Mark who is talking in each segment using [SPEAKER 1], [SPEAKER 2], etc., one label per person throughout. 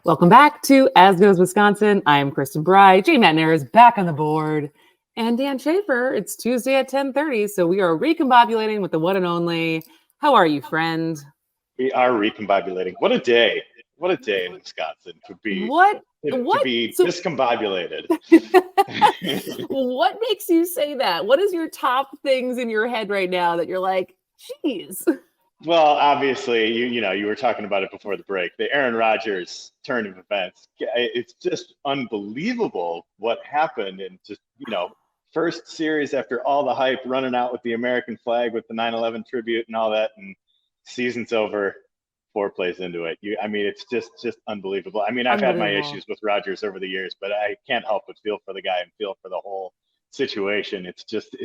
[SPEAKER 1] Welcome back to As Goes Wisconsin. I am Kristin Brey. J. Mattner is back on the board. And Dan Shafer, it's Tuesday at 10:30, so we are recombobulating with the one and only. How are you, friend?
[SPEAKER 2] We are recombobulating. What a day. What a day in Wisconsin to be discombobulated.
[SPEAKER 1] What makes you say that? What is your top things in your head right now that you're like, geez?
[SPEAKER 2] Well, obviously, you were talking about it before the break. The Aaron Rodgers turn of events. It's just unbelievable what happened. And just, first series after all the hype, running out with the American flag with the 9/11 tribute and all that. And season's over 4 plays into it. It's just unbelievable. I've had my issues with Rodgers over the years, but I can't help but feel for the guy and feel for the whole situation. It's just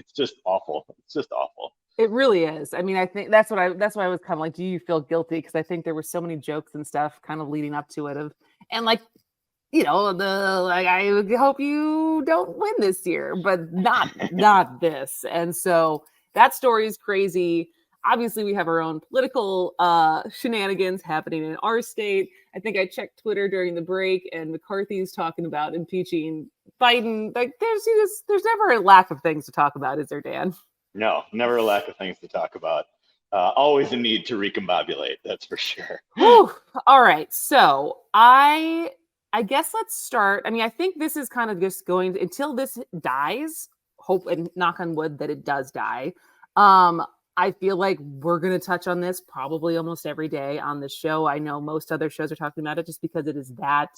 [SPEAKER 2] awful. It's just awful.
[SPEAKER 1] It really is. I think that's why I was kind of like, do you feel guilty? Because I think there were so many jokes and stuff kind of leading up to it I hope you don't win this year, but not this. And so that story is crazy. Obviously, we have our own political shenanigans happening in our state. I think I checked Twitter during the break, and McCarthy's talking about impeaching Biden. Like, there's never a lack of things to talk about, is there, Dan?
[SPEAKER 2] No, never a lack of things to talk about. Always a need to recombobulate, that's for sure.
[SPEAKER 1] All right, so I guess let's start. I think this is kind of just going until this dies. Hope and knock on wood that it does die. I feel like we're going to touch on this probably almost every day on the show. I know most other shows are talking about it just because it is that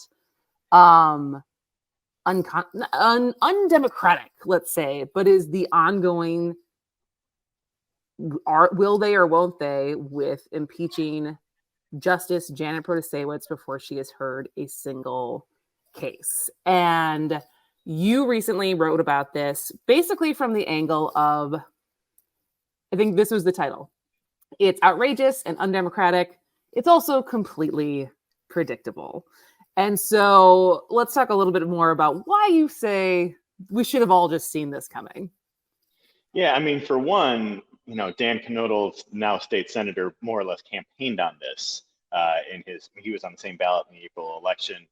[SPEAKER 1] undemocratic, let's say, but is the ongoing. Will they or won't they with impeaching Justice Janet Protasiewicz before she has heard a single case? And you recently wrote about this basically from the angle of, I think this was the title. It's outrageous and undemocratic. It's also completely predictable. And so let's talk a little bit more about why you say we should have all just seen this coming.
[SPEAKER 2] Yeah, for one, Dan Knodl's now state senator more or less campaigned on this he was on the same ballot in the April election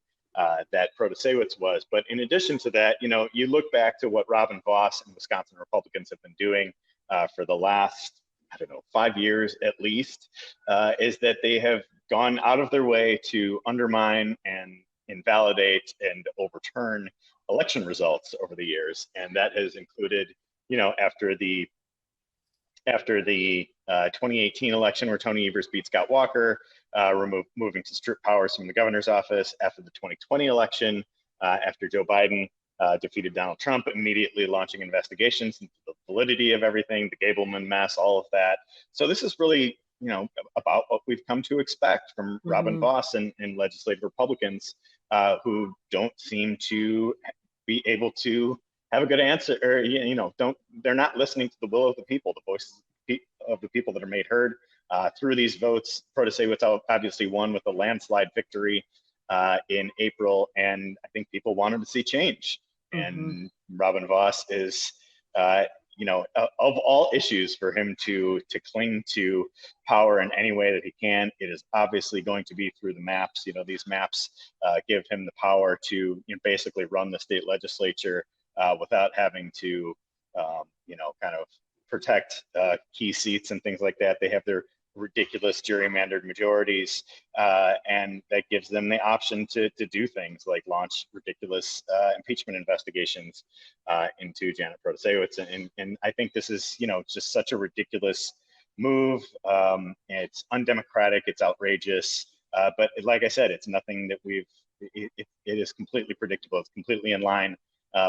[SPEAKER 2] that Protasiewicz was. But in addition to that, you look back to what Robin Vos and Wisconsin Republicans have been doing for the last, 5 years at least, is that they have gone out of their way to undermine and invalidate and overturn election results over the years. And that has included, after the 2018 election where Tony Evers beat Scott Walker, moving to strip powers from the governor's office, after the 2020 election, after Joe Biden defeated Donald Trump, immediately launching investigations into the validity of everything, the Gableman mess, all of that. So this is really, about what we've come to expect from Robin Vos and legislative Republicans who don't seem to be able to have a good answer, or they're not listening to the will of the people, the voices of the people that are made heard through these votes. Protasiewicz obviously won with a landslide victory in April, and I think people wanted to see change. And Robin Vos is, of all issues for him to cling to power in any way that he can, it is obviously going to be through the maps. These maps give him the power to basically run the state legislature without having to, kind of protect key seats and things like that. They have their ridiculous gerrymandered majorities, and that gives them the option to do things like launch ridiculous impeachment investigations into Janet Protasiewicz. And I think this is, just such a ridiculous move. It's undemocratic, it's outrageous, but like I said, it's nothing that it is completely predictable. It's completely in line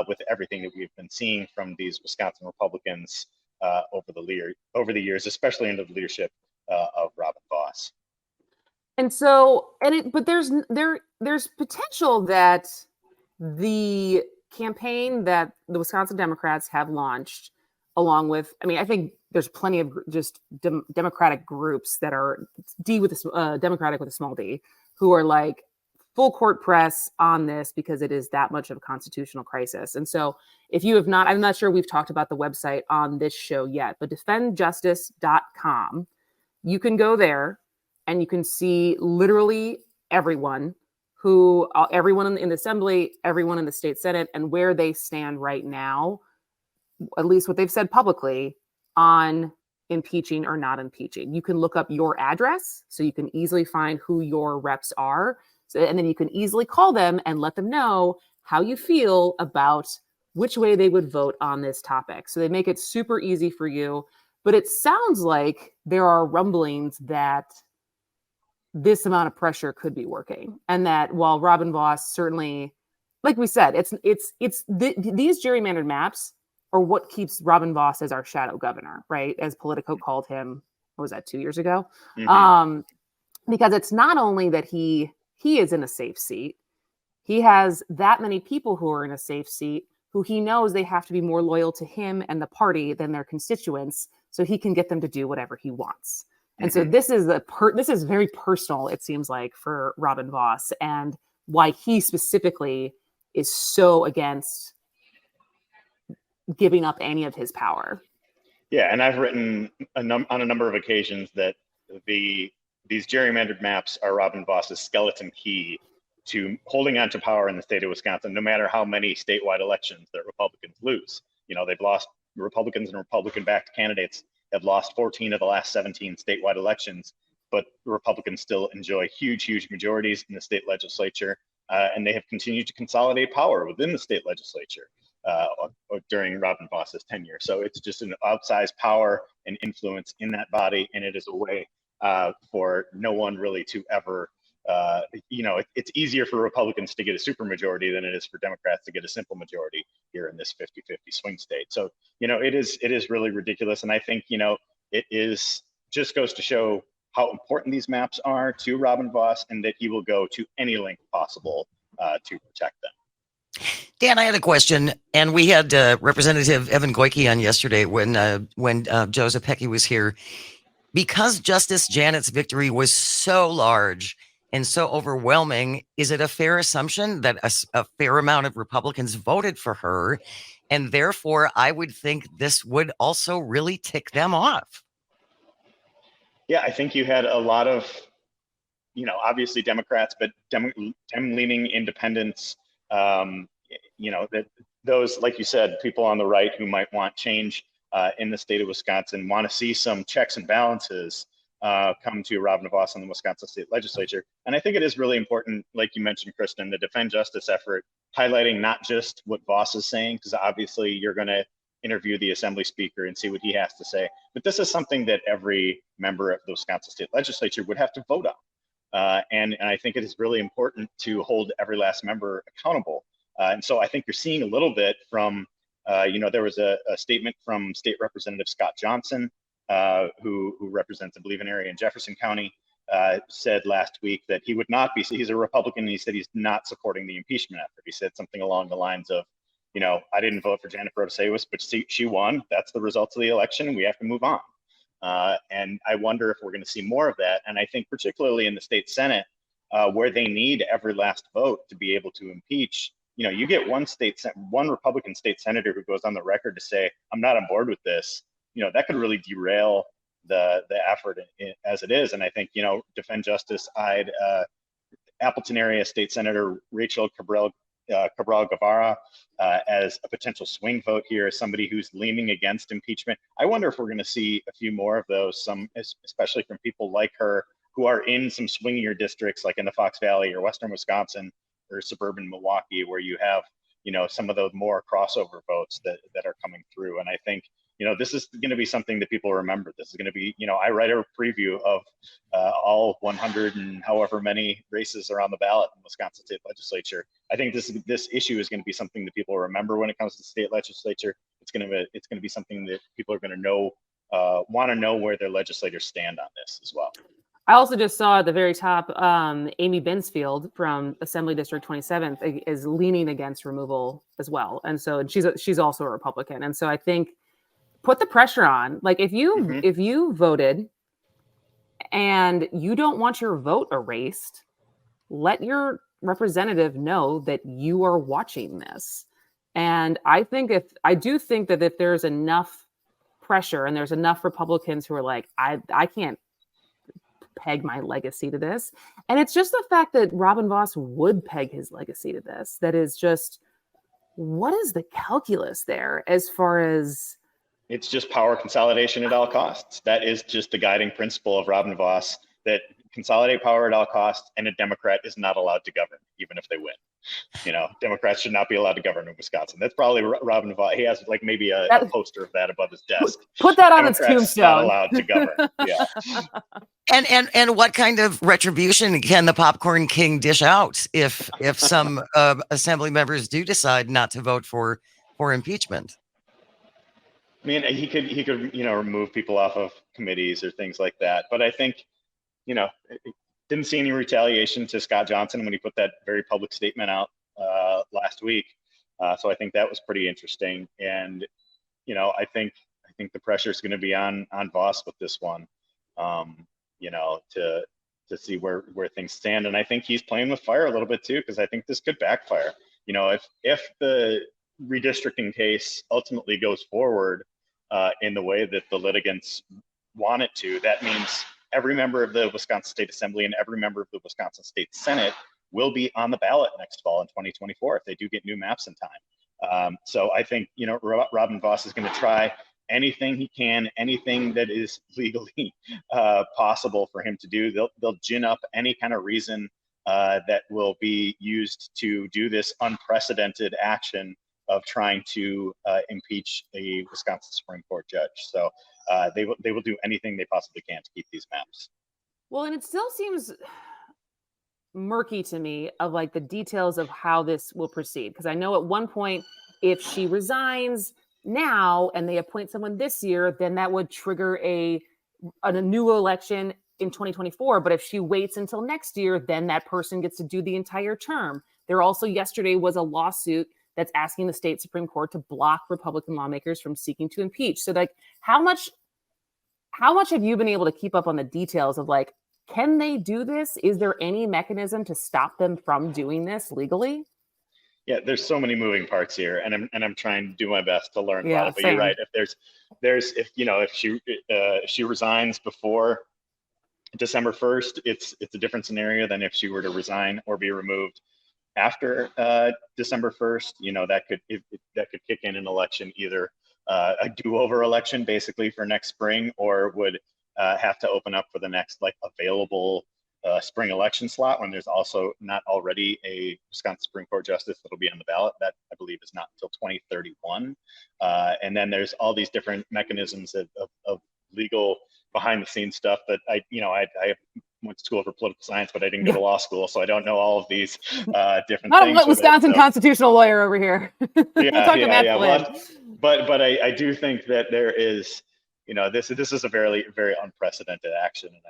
[SPEAKER 2] with everything that we've been seeing from these Wisconsin Republicans over the years, especially under the leadership of Robin Vos.
[SPEAKER 1] And so, but there's potential that the campaign that the Wisconsin Democrats have launched, along with, I think there's plenty of just Democratic groups that are Democratic with a small d, who are like full court press on this because it is that much of a constitutional crisis. And so if you have not, I'm not sure we've talked about the website on this show yet, but defendjustice.com, you can go there and you can see literally everyone in the assembly, everyone in the state Senate, and where they stand right now, at least what they've said publicly on impeaching or not impeaching. You can look up your address so you can easily find who your reps are. And then you can easily call them and let them know how you feel about which way they would vote on this topic. So they make it super easy for you. But it sounds like there are rumblings that this amount of pressure could be working, and that while Robin Vos certainly, like we said, these gerrymandered maps are what keeps Robin Vos as our shadow governor, right? As Politico called him, what was that, 2 years ago? Mm-hmm. Because it's not only that he is in a safe seat, he has that many people who are in a safe seat who he knows they have to be more loyal to him and the party than their constituents, so he can get them to do whatever he wants. And so this is this is very personal, it seems like, for Robin Vos, and why he specifically is so against giving up any of his power.
[SPEAKER 2] Yeah, and I've written on a number of occasions that these gerrymandered maps are Robin Vos's skeleton key to holding on to power in the state of Wisconsin, no matter how many statewide elections that Republicans lose. You know, they've lost, Republicans and Republican-backed candidates have lost 14 of the last 17 statewide elections, but Republicans still enjoy huge majorities in the state legislature, and they have continued to consolidate power within the state legislature during Robin Vos's tenure. So it's just an outsized power and influence in that body, and it is a way for no one really to ever, it's easier for Republicans to get a supermajority than it is for Democrats to get a simple majority here in this 50-50 swing state. So, it is really ridiculous. And I think, it is just goes to show how important these maps are to Robin Vos, and that he will go to any length possible to protect them.
[SPEAKER 3] Dan, I had a question, and we had Representative Evan Goyke on yesterday when Joe Zepecki was here. Because Justice Janet's victory was so large and so overwhelming, is it a fair assumption that a fair amount of Republicans voted for her? And therefore, I would think this would also really tick them off.
[SPEAKER 2] Yeah, I think you had a lot of, obviously Democrats, but Dem-leaning independents, that those, like you said, people on the right who might want change in the state of Wisconsin, want to see some checks and balances come to Robin Vos in the Wisconsin State Legislature. And I think it is really important, like you mentioned, Kristin, the Defend Justice effort, highlighting not just what Vos is saying, because obviously you're going to interview the Assembly Speaker and see what he has to say. But this is something that every member of the Wisconsin State Legislature would have to vote on. And I think it is really important to hold every last member accountable. And so I think you're seeing a little bit from, there was a statement from State Representative Scott Johnson, who represents, I believe, an area in Jefferson County, said last week that he would not be, he's a Republican, and he said he's not supporting the impeachment effort. He said something along the lines of, I didn't vote for Janet Protasewicz, but she won. That's the results of the election, and we have to move on. And I wonder if we're going to see more of that. And I think particularly in the state Senate, where they need every last vote to be able to impeach, you get one Republican state senator who goes on the record to say, I'm not on board with this. That could really derail the effort as it is. And I think, Defend Justice eyed Appleton area State Senator Rachel Cabral Guevara as a potential swing vote here, as somebody who's leaning against impeachment. I wonder if we're going to see a few more of those, especially from people like her who are in some swingier districts, like in the Fox Valley or Western Wisconsin or suburban Milwaukee, where you have, some of those more crossover votes that are coming through. And I think, this is going to be something that people remember. This is going to be, I write a preview of all 100 and however many races are on the ballot in the Wisconsin State Legislature. I think this issue is going to be something that people remember when it comes to the state legislature. It's going to be something that people are going to know, want to know where their legislators stand on this as well.
[SPEAKER 1] I also just saw at the very top, Amy Bensfield from Assembly District 27th is leaning against removal as well. And so she's also a Republican. And so I think put the pressure on. Like if you voted and you don't want your vote erased, let your representative know that you are watching this. And I do think that if there's enough pressure and there's enough Republicans who are like, I can't peg my legacy to this. And it's just the fact that Robin Vos would peg his legacy to this. That is just, what is the calculus there as far as...
[SPEAKER 2] It's just power consolidation at all costs. That is just the guiding principle of Robin Vos, that consolidate power at all costs, and a Democrat is not allowed to govern, even if they win. Democrats should not be allowed to govern in Wisconsin. That's probably Robin Vos. He has like maybe a poster of that above his desk.
[SPEAKER 1] Put that on his
[SPEAKER 2] Democrats
[SPEAKER 1] tombstone.
[SPEAKER 2] not allowed to govern. Yeah.
[SPEAKER 3] And what kind of retribution can the popcorn king dish out if some assembly members do decide not to vote for impeachment?
[SPEAKER 2] I mean, he could remove people off of committees or things like that. But I think, didn't see any retaliation to Scott Johnson when he put that very public statement out last week. So I think that was pretty interesting. And, I think the pressure is going to be on Vos with this one, to see where things stand. And I think he's playing with fire a little bit too, because I think this could backfire. If the redistricting case ultimately goes forward in the way that the litigants want it to, that means every member of the Wisconsin State Assembly and every member of the Wisconsin State Senate will be on the ballot next fall in 2024 if they do get new maps in time. So I think, Robin Vos is going to try anything he can, anything that is legally possible for him to do. They'll gin up any kind of reason that will be used to do this unprecedented action of trying to impeach a Wisconsin Supreme Court judge. So they will do anything they possibly can to keep these maps.
[SPEAKER 1] Well, and it still seems murky to me of like the details of how this will proceed. Because I know at one point, if she resigns now and they appoint someone this year, then that would trigger a new election in 2024. But if she waits until next year, then that person gets to do the entire term. There also yesterday was a lawsuit that's asking the state Supreme Court to block Republican lawmakers from seeking to impeach. So like, how much have you been able to keep up on the details of like, can they do this? Is there any mechanism to stop them from doing this legally?
[SPEAKER 2] Yeah, there's so many moving parts here, and I'm trying to do my best to learn about it. But
[SPEAKER 1] same.
[SPEAKER 2] You're right. If she resigns before December 1st, it's a different scenario than if she were to resign or be removed after December 1st. That could kick in an election, either a do-over election basically for next spring, or would have to open up for the next available spring election slot when there's also not already a Wisconsin Supreme Court justice that'll be on the ballot. That I believe is not until 2031. And then there's all these different mechanisms of legal behind the scenes stuff that I went to school for political science, but I didn't go to law school, so I don't know all of these different
[SPEAKER 1] Not
[SPEAKER 2] things.
[SPEAKER 1] Not a Wisconsin constitutional lawyer over here.
[SPEAKER 2] But I do think that there is, this is a very, very unprecedented action, and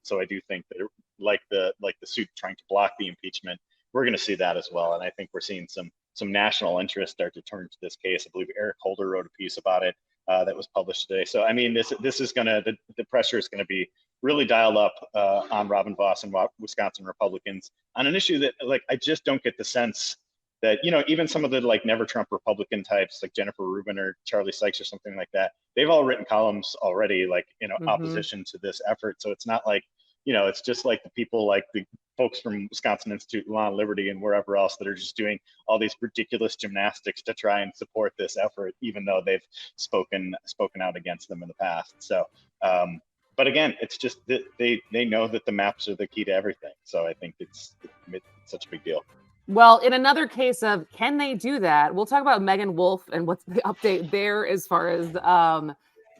[SPEAKER 2] so I do think that like the suit trying to block the impeachment, we're going to see that as well. And I think we're seeing some national interest start to turn to this case. I believe Eric Holder wrote a piece about it that was published today. So I mean, this is the pressure is going to be really dialed up on Robin Vos and Wisconsin Republicans on an issue that I just don't get the sense that, even some of the never Trump Republican types like Jennifer Rubin or Charlie Sykes or something like that, they've all written columns already opposition to this effort. So it's not it's just like the people like the folks from Wisconsin Institute Law and Liberty and wherever else that are just doing all these ridiculous gymnastics to try and support this effort, even though they've spoken out against them in the past. So but again, it's just that they know that the maps are the key to everything. So I think it's such a big deal.
[SPEAKER 1] Well, in another case of can they do that, we'll talk about Meagan Wolfe and what's the update there as far as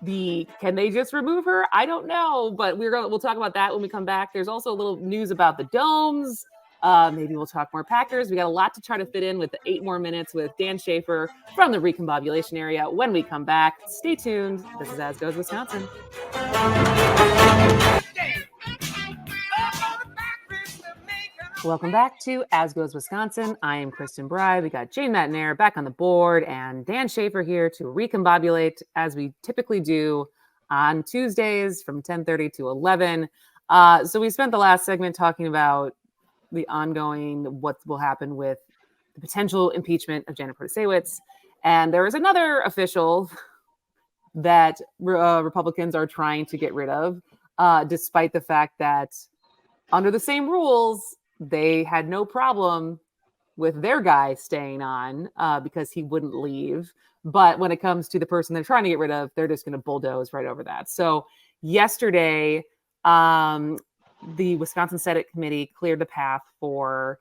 [SPEAKER 1] can they just remove her? I don't know, but we'll talk about that when we come back. There's also a little news about the domes. Maybe we'll talk more Packers. We got a lot to try to fit in with the 8 more minutes with Dan Shafer from the Recombobulation area when we come back. Stay tuned. This is As Goes Wisconsin. Welcome back to As Goes Wisconsin. I am Kristin Brey. We got Jane Matnair back on the board and Dan Shafer here to recombobulate as we typically do on Tuesdays from 10:30 to 11. So we spent the last segment talking about the ongoing what will happen with the potential impeachment of Janet Protasewicz. And there is another official that Republicans are trying to get rid of, despite the fact that under the same rules, they had no problem with their guy staying on because he wouldn't leave. But when it comes to the person they're trying to get rid of, they're just going to bulldoze right over that. So yesterday, the Wisconsin Senate Committee cleared the path for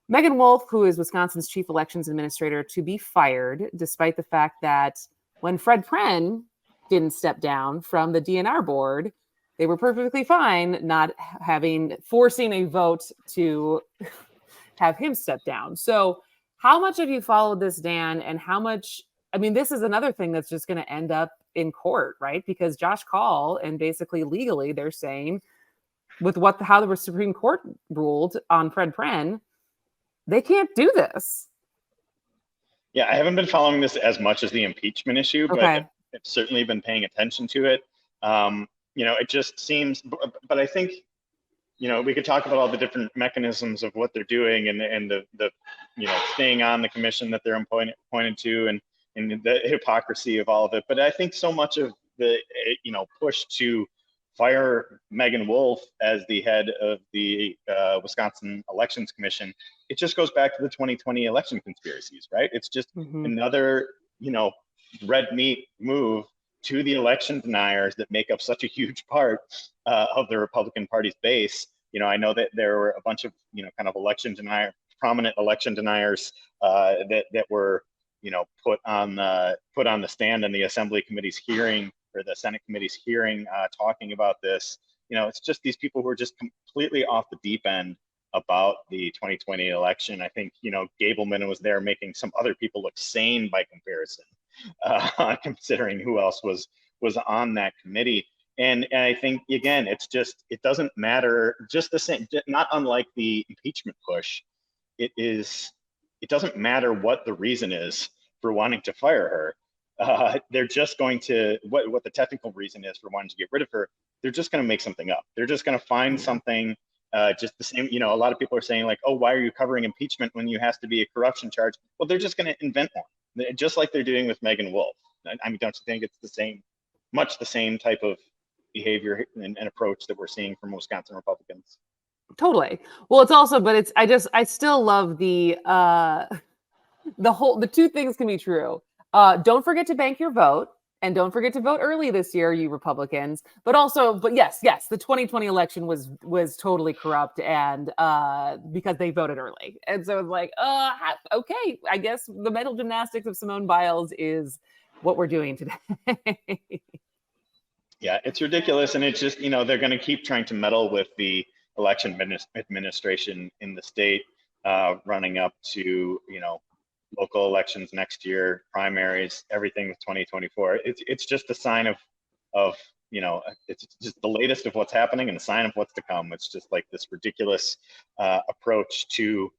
[SPEAKER 1] Meagan Wolfe, who is Wisconsin's chief elections administrator, to be fired, despite the fact that when Fred Pren didn't step down from the DNR board, they were perfectly fine not forcing a vote to have him step down. So how much have you followed this, Dan? And how much, I mean, this is another thing that's just going to end up in court, right? Because Josh Call, and basically legally, they're saying with how the Supreme Court ruled on Fred Pren, they can't do this.
[SPEAKER 2] Yeah, I haven't been following this as much as the impeachment issue, but I've certainly been paying attention to it. It just seems, but I think, we could talk about all the different mechanisms of what they're doing and the staying on the commission that they're appointed to and the hypocrisy of all of it. But I think so much of the, push to fire Meagan Wolfe as the head of the Wisconsin Elections Commission, it just goes back to the 2020 election conspiracies, right? It's just another, red meat move to the election deniers that make up such a huge part of the Republican Party's base. I know that there were a bunch of, kind of prominent election deniers that were, put on the stand in the Assembly Committee's hearing or the Senate Committee's hearing talking about this. It's just these people who are just completely off the deep end about the 2020 election. I think, Gableman was there making some other people look sane by comparison, considering who else was on that committee. And I think, again, it doesn't matter, just the same, not unlike the impeachment push. It doesn't matter what the reason is for wanting to fire her. They're just going to, what the technical reason is for wanting to get rid of her, they're just going to make something up. They're just going to find something, just the same, a lot of people are saying like, oh, why are you covering impeachment when you has to be a corruption charge? Well, they're just going to invent one, just like they're doing with Meagan Wolfe. I mean, don't you think it's much the same type of behavior and approach that we're seeing from Wisconsin Republicans?
[SPEAKER 1] Totally. Well, it's also, but I still love the two things can be true. Don't forget to bank your vote, and don't forget to vote early this year, you Republicans. But yes, the 2020 election was totally corrupt, and because they voted early, and so it's like, okay, I guess the mental gymnastics of Simone Biles is what we're doing today.
[SPEAKER 2] Yeah, it's ridiculous, and it's just they're going to keep trying to meddle with the election administration in the state, running up to local elections next year, primaries, everything with 2024. It's just a sign of it's just the latest of what's happening and a sign of what's to come. It's just like this ridiculous approach to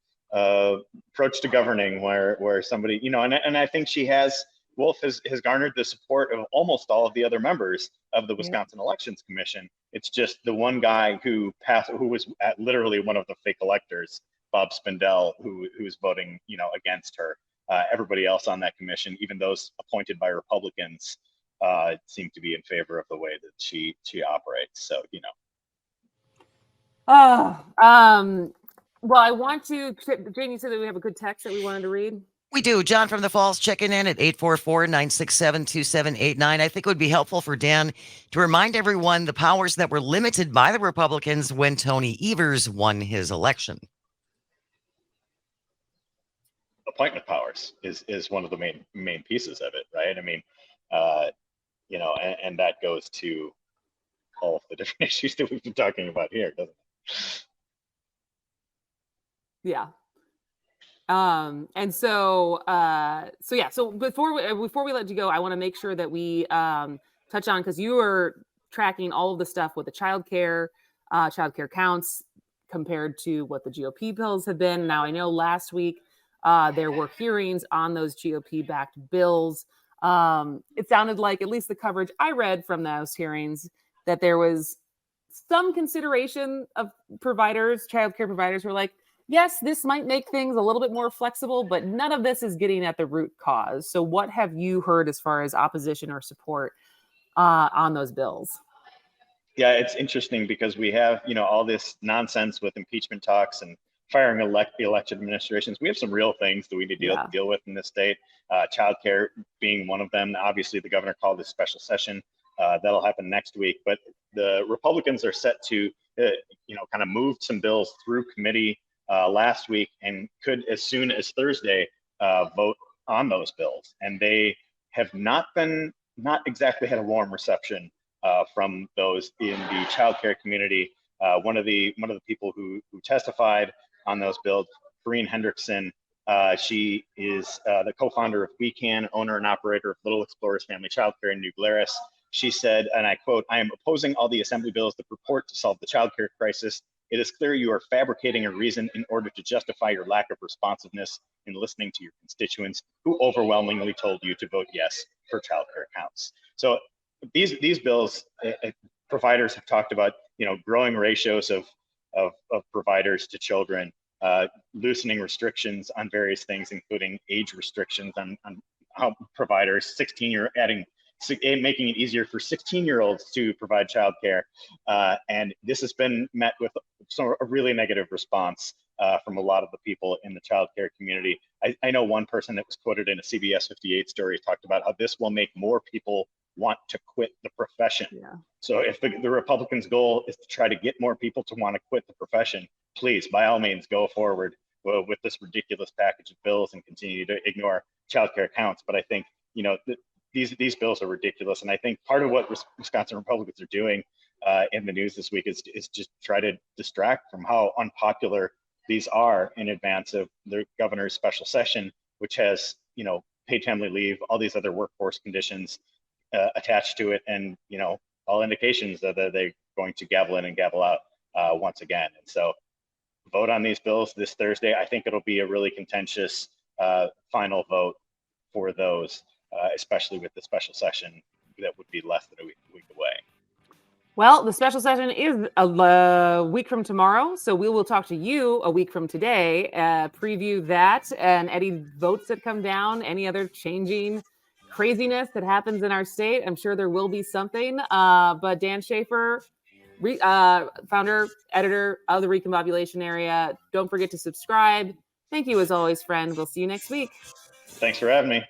[SPEAKER 2] governing, where somebody and I think Wolfe has garnered the support of almost all of the other members of the Wisconsin Elections Commission. It's just the one guy who was literally one of the fake electors, Bob Spindell, who's voting, against her. Everybody else on that commission, even those appointed by Republicans, seem to be in favor of the way that she operates. So,
[SPEAKER 1] well, I want to, Jane, you said that we have a good text that we wanted to read.
[SPEAKER 3] We do. John from the Falls checking in at 844-967-2789. I think it would be helpful for Dan to remind everyone the powers that were limited by the Republicans when Tony Evers won his election.
[SPEAKER 2] Appointment powers is one of the main pieces of it, right? I mean, and that goes to all of the different issues that we've been talking about here, doesn't it?
[SPEAKER 1] Yeah. And so before we let you go, I want to make sure that we touch on, because you were tracking all of the stuff with the childcare counts compared to what the GOP bills have been. Now, I know last week there were hearings on those GOP-backed bills. It sounded like, at least the coverage I read from those hearings, that there was some consideration of childcare providers were like, yes, this might make things a little bit more flexible, but none of this is getting at the root cause. So what have you heard as far as opposition or support on those bills?
[SPEAKER 2] Yeah, it's interesting because we have, all this nonsense with impeachment talks and firing elected administrations. We have some real things that we need to deal with in this state. Childcare being one of them. Obviously, the governor called this special session. That'll happen next week. But the Republicans are set to, kind of move some bills through committee last week and could, as soon as Thursday, vote on those bills. And they have not exactly had a warm reception from those in the childcare community. One of the people who testified on those bills, Corrine Hendrickson, she is the co-founder of We Can, owner and operator of Little Explorers Family Childcare in New Glarus. She said, and I quote, "I am opposing all the assembly bills that purport to solve the childcare crisis. It is clear you are fabricating a reason in order to justify your lack of responsiveness in listening to your constituents who overwhelmingly told you to vote yes for childcare accounts." So these bills, providers have talked about, growing ratios of providers to children, loosening restrictions on various things, including age restrictions on how providers, making it easier for 16-year-olds to provide childcare. And this has been met with a really negative response from a lot of the people in the childcare community. I know one person that was quoted in a CBS 58 story talked about how this will make more people want to quit the profession.
[SPEAKER 1] Yeah.
[SPEAKER 2] So if the Republicans' goal is to try to get more people to want to quit the profession, please, by all means, go forward with this ridiculous package of bills and continue to ignore childcare accounts. But I think, these bills are ridiculous. And I think part of what Wisconsin Republicans are doing in the news this week is just try to distract from how unpopular these are in advance of the governor's special session, which has, paid family leave, all these other workforce conditions attached to it, and all indications that they're going to gavel in and gavel out once again. And so, vote on these bills this Thursday. I think it'll be a really contentious final vote for those, especially with the special session that would be less than a week away.
[SPEAKER 1] Well, the special session is a week from tomorrow, so we will talk to you a week from today, preview that and any votes that come down, any other changing craziness that happens in our state. I'm sure there will be something. But Dan Shafer, founder, editor of the Recombobulation Area, don't forget to subscribe. Thank you as always, friend. We'll see you next week.
[SPEAKER 2] Thanks for having me.